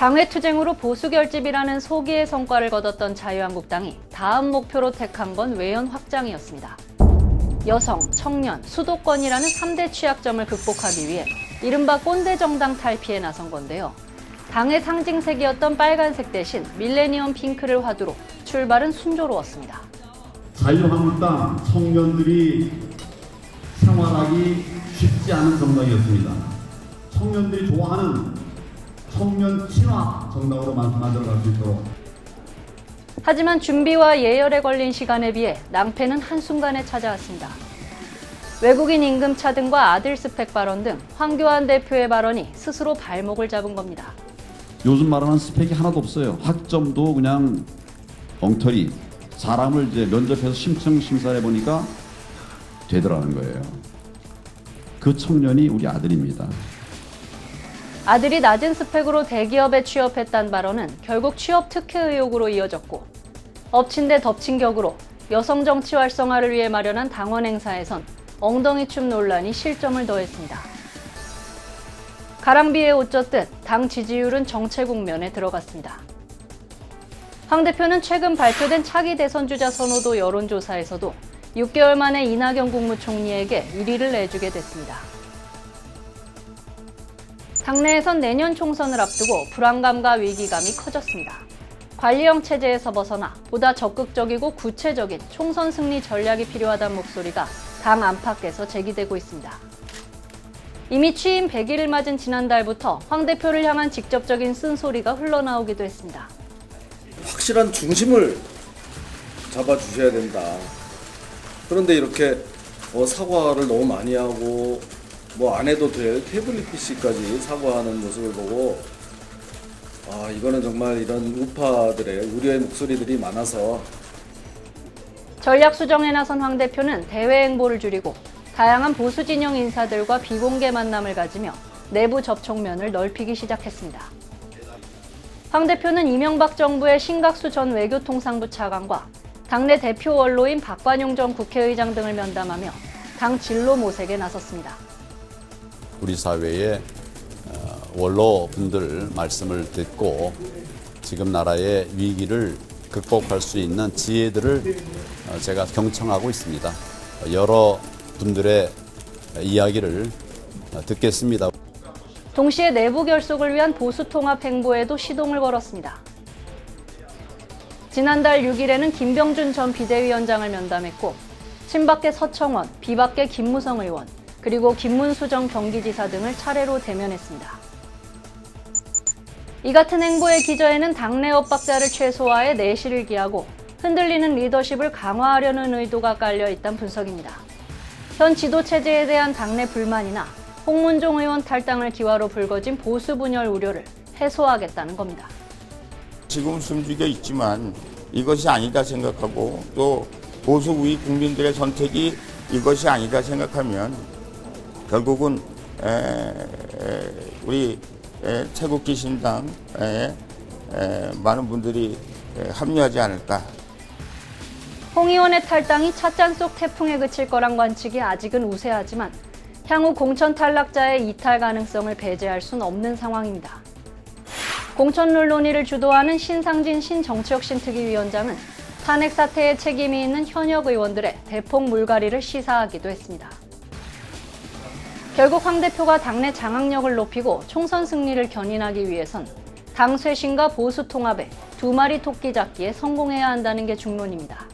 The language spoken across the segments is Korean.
당회 투쟁으로 보수 결집이라는 소기의 성과를 거뒀던 자유한국당이 다음 목표로 택한 건 외연 확장이었습니다. 여성, 청년, 수도권이라는 3대 취약점을 극복하기 위해 이른바 꼰대 정당 탈피에 나선 건데요. 당의 상징색이었던 빨간색 대신 밀레니엄 핑크를 화두로 출발은 순조로웠습니다. 자유한국당 청년들이 생활하기 쉽지 않은 정당이었습니다. 청년들이 좋아하는 청년 친화 정당으로 만들어갈 수 있도록. 하지만 준비와 예열에 걸린 시간에 비해 낭패는 한순간에 찾아왔습니다. 외국인 임금차 등과 아들 스펙 발언 등 황교안 대표의 발언이 스스로 발목을 잡은 겁니다. 요즘 말하는 스펙이 하나도 없어요. 학점도 그냥 엉터리. 사람을 이제 면접해서 심사해 보니까 되더라는 거예요. 그 청년이 우리 아들입니다. 아들이 낮은 스펙으로 대기업에 취업했다는 발언은 결국 취업 특혜 의혹으로 이어졌고, 엎친 데 덮친 격으로 여성 정치 활성화를 위해 마련한 당원 행사에선 엉덩이춤 논란이 실점을 더했습니다. 가랑비에 옷 젖듯 당 지지율은 정체 국면에 들어갔습니다. 황 대표는 최근 발표된 차기 대선 주자 선호도 여론조사에서도 6개월 만에 이낙연 국무총리에게 1위를 내주게 됐습니다. 당내에선 내년 총선을 앞두고 불안감과 위기감이 커졌습니다. 관리형 체제에서 벗어나 보다 적극적이고 구체적인 총선 승리 전략이 필요하다는 목소리가 당 안팎에서 제기되고 있습니다. 이미 취임 100일을 맞은 지난달부터 황 대표를 향한 직접적인 쓴소리가 흘러나오기도 했습니다. 확실한 중심을 잡아주셔야 된다. 그런데 이렇게 사과를 너무 많이 하고 안 해도 될 태블릿 PC까지 사과하는 모습을 보고 이거는 정말 이런 우파들의 우려의 목소리들이 많아서. 전략 수정에 나선 황 대표는 대외 행보를 줄이고 다양한 보수 진영 인사들과 비공개 만남을 가지며 내부 접촉면을 넓히기 시작했습니다. 황 대표는 이명박 정부의 신각수 전 외교통상부 차관과 당내 대표 원로인 박관용 전 국회의장 등을 면담하며 당 진로 모색에 나섰습니다. 우리 사회의 원로분들 말씀을 듣고 지금 나라의 위기를 극복할 수 있는 지혜들을 제가 경청하고 있습니다. 여러 분들의 이야기를 듣겠습니다. 동시에 내부 결속을 위한 보수 통합 행보에도 시동을 걸었습니다. 지난달 6일에는 김병준 전 비대위원장을 면담했고, 친박계 서청원, 비박계 김무성 의원, 그리고 김문수 전 경기지사 등을 차례로 대면했습니다. 이 같은 행보의 기저에는 당내 엇박자를 최소화해 내실을 기하고 흔들리는 리더십을 강화하려는 의도가 깔려 있다는 분석입니다. 현 지도체제에 대한 당내 불만이나 홍문종 의원 탈당을 기화로 불거진 보수 분열 우려를 해소하겠다는 겁니다. 지금 숨죽여 있지만 이것이 아니다 생각하고 또 보수 우위 국민들의 선택이 이것이 아니다 생각하면 결국은 우리 태극기 신당에 많은 분들이 합류하지 않을까. 홍 의원의 탈당이 찻잔 속 태풍에 그칠 거란 관측이 아직은 우세하지만 향후 공천 탈락자의 이탈 가능성을 배제할 수는 없는 상황입니다. 공천룰 논의를 주도하는 신상진 신정치혁신특위위원장은 탄핵 사태에 책임이 있는 현역 의원들의 대폭 물갈이를 시사하기도 했습니다. 결국 황 대표가 당내 장악력을 높이고 총선 승리를 견인하기 위해선 당 쇄신과 보수 통합에 두 마리 토끼 잡기에 성공해야 한다는 게 중론입니다.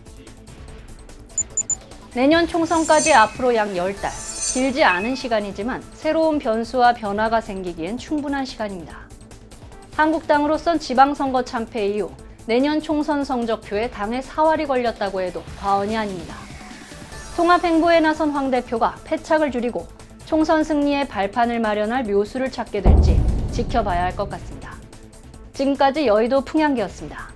내년 총선까지 앞으로 약 10달, 길지 않은 시간이지만 새로운 변수와 변화가 생기기엔 충분한 시간입니다. 한국당으로선 지방선거 참패 이후 내년 총선 성적표에 당의 사활이 걸렸다고 해도 과언이 아닙니다. 통합 행보에 나선 황 대표가 패착을 줄이고 총선 승리의 발판을 마련할 묘수를 찾게 될지 지켜봐야 할 것 같습니다. 지금까지 여의도 풍향기였습니다.